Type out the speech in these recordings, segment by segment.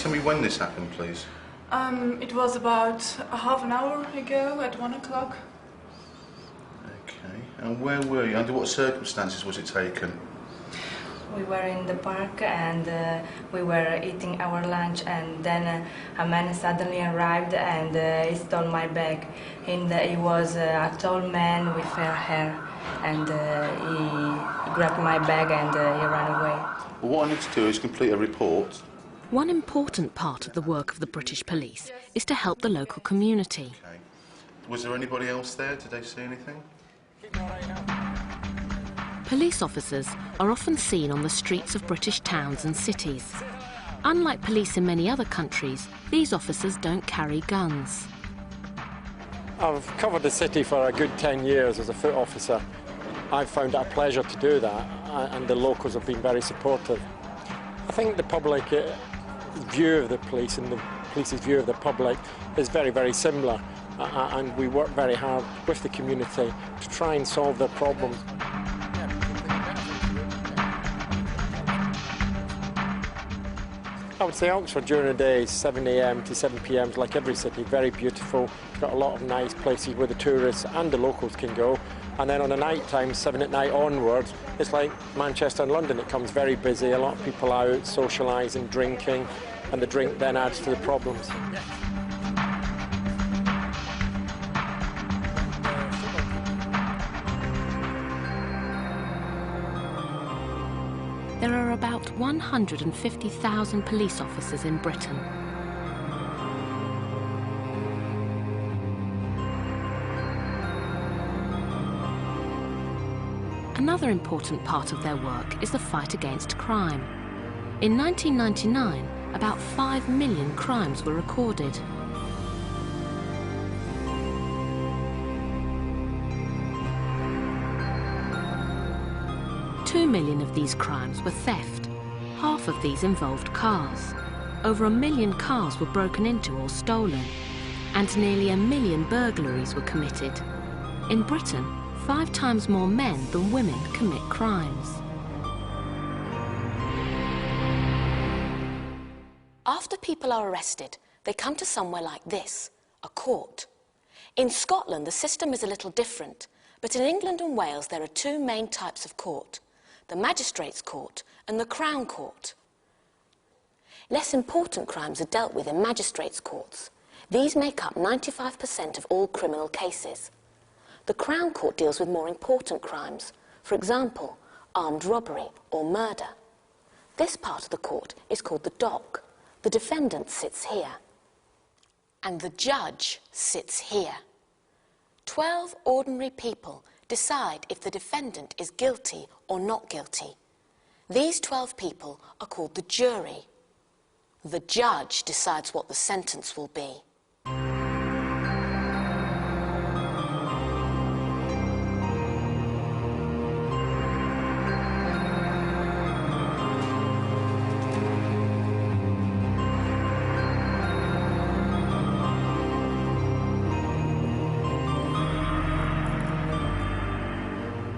tell me when this happened, please? It was about half an hour ago at 1 o'clock. Okay. And where were you? Under what circumstances was it taken? We were in the park and we were eating our lunch, and then a man suddenly arrived and he stole my bag. And he was a tall man with fair hair, and he grabbed my bag and he ran away. Well, what I need to do is complete a report. One important part of the work of the British police is to help the local community. Okay. Was there anybody else there? Did they see anything? Police officers are often seen on the streets of British towns and cities. Unlike police in many other countries, these officers don't carry guns. I've covered the city for a good 10 years as a foot officer. I've found it a pleasure to do that, and the locals have been very supportive. I think the public view of the police and the police's view of the public is very, very similar, and we work very hard with the community to try and solve their problems. I would say Oxford during the day, 7 a.m. to 7 p.m. is like every city, very beautiful. It's got a lot of nice places where the tourists and the locals can go. And then on the night time, 7 at night onwards, it's like Manchester and London. It comes very busy, a lot of people out socialising, drinking, and the drink then adds to the problems. There are about 150,000 police officers in Britain. Another important part of their work is the fight against crime. In 1999, about 5 million crimes were recorded. $2 million of these crimes were theft. Half of these involved cars. Over 1 million cars were broken into or stolen, and nearly 1 million burglaries were committed. In Britain, 5 times more men than women commit crimes. After people are arrested, they come to somewhere like this, a court. In Scotland, the system is a little different, but in England and Wales there are 2 main types of court: the Magistrates' Court and the Crown Court. Less important crimes are dealt with in magistrates' courts. These make up 95% of all criminal cases. The Crown Court deals with more important crimes, for example, armed robbery or murder. This part of the court is called the dock. The defendant sits here, and the judge sits here. 12 ordinary people decide if the defendant is guilty or not guilty. These 12 people are called the jury. The judge decides what the sentence will be.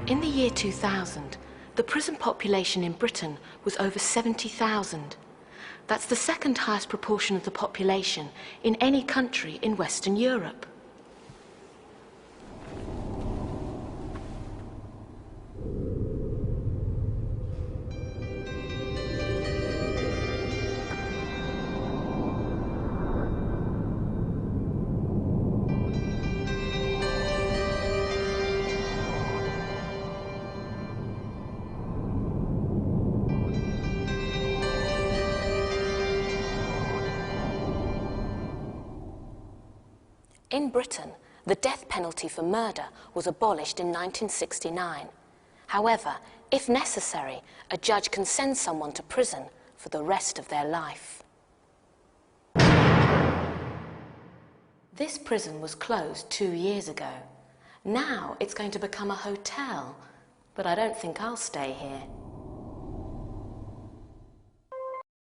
In the year 2000, the prison population in Britain was over 70,000. That's the second highest proportion of the population in any country in Western Europe. In Britain, the death penalty for murder was abolished in 1969. However, if necessary, a judge can send someone to prison for the rest of their life. This prison was closed 2 years ago. Now it's going to become a hotel, but I don't think I'll stay here.